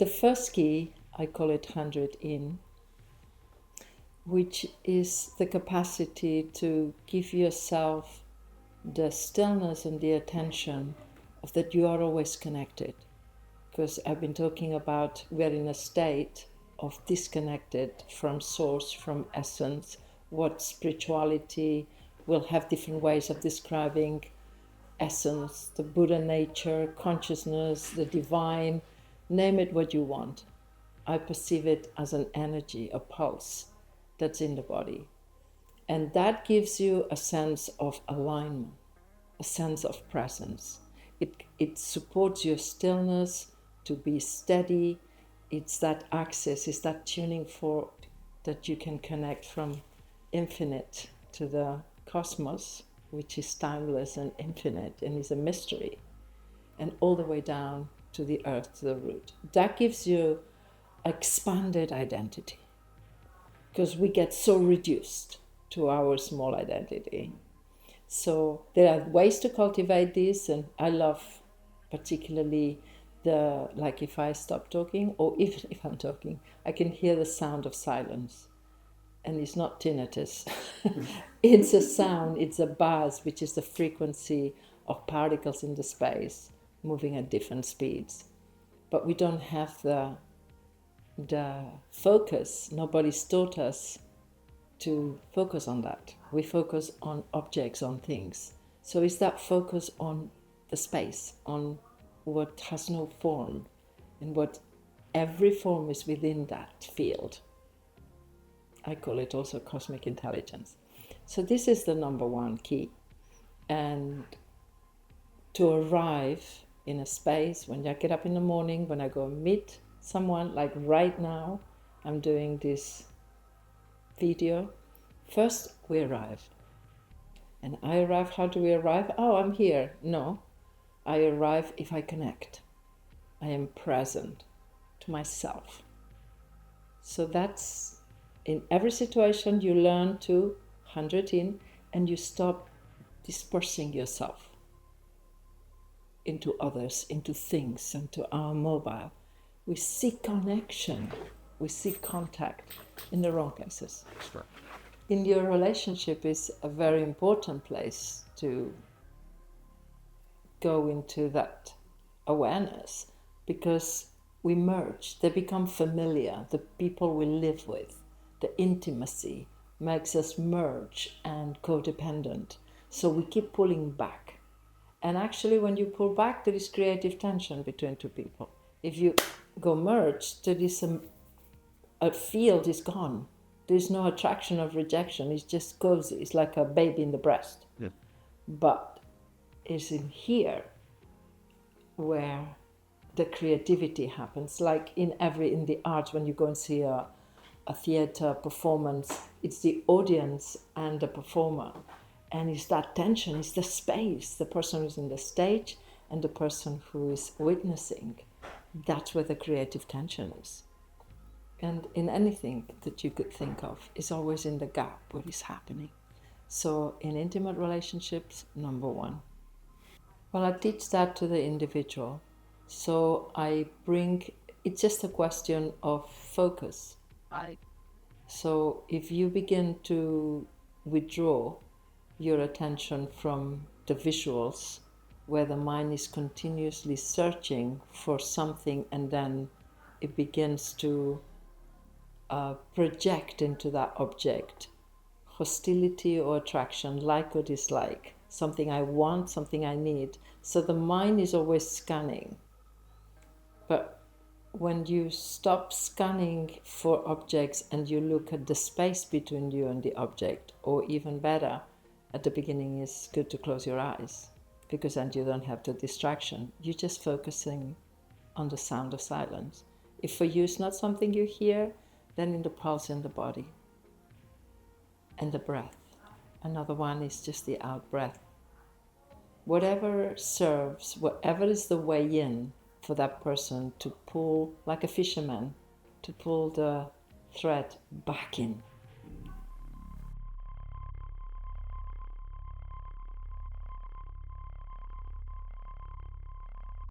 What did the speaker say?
the first key, I call it 100 in, which is the capacity to give yourself the stillness and the attention of that you are always connected. Because I've been talking about we're in a state of disconnected from source, from essence, what spirituality will have different ways of describing essence, the Buddha nature, consciousness, the divine, name it what you want. I perceive it as an energy, a pulse that's in the body. And that gives you a sense of alignment, a sense of presence. It supports your stillness to be steady. It's that access, it's that tuning fork that you can connect from infinite to the cosmos, which is timeless and infinite and is a mystery, and all the way down to the earth, to the root. That gives you expanded identity, because we get so reduced to our small identity. So there are ways to cultivate this, and I love particularly like if I stop talking, or even if I'm talking, I can hear the sound of silence. And it's not tinnitus. It's a sound, it's a buzz, which is the frequency of particles in the space moving at different speeds. But we don't have the focus. Nobody's taught us to focus on that. We focus on objects, on things. So it's that focus on the space, on what has no form, and what every form is within that field. I call it also cosmic intelligence. So this is the number one key. And to arrive in a space, when I get up in the morning, when I go meet someone, like right now, I'm doing this video. First, we arrive. And I arrive, how do we arrive? Oh, I'm here. No, I arrive if I connect. I am present to myself. So that's, in every situation, you learn to 100 in, and you stop dispersing yourself into others, into things, into our mobile. We seek connection, we seek contact in the wrong places. Sure. In your relationship is a very important place to go into that awareness, because we merge, they become familiar, the people we live with, the intimacy makes us merge and codependent. So we keep pulling back. And actually when you pull back, there is creative tension between two people. If you go merge, there is a field is gone. There's no attraction of rejection. It's just cozy. It's like a baby in the breast. Yeah. But it's in here where the creativity happens. Like in the arts, when you go and see a theater performance, it's the audience and the performer. And it's that tension, it's the space, the person who's in the stage and the person who is witnessing. That's where the creative tension is. And in anything that you could think of, is always in the gap what is happening. So in intimate relationships, number one. Well, I teach that to the individual. So it's just a question of focus. So if you begin to withdraw your attention from the visuals, where the mind is continuously searching for something, and then it begins to project into that object hostility or attraction, like or dislike, something I want, something I need. So the mind is always scanning. But when you stop scanning for objects and you look at the space between you and the object, or even better, at the beginning it's good to close your eyes, because then you don't have the distraction. You're just focusing on the sound of silence. If for you it's not something you hear, then in the pulse in the body and the breath. Another one is just the out breath. Whatever serves, whatever is the way in for that person to pull, like a fisherman, to pull the thread back in.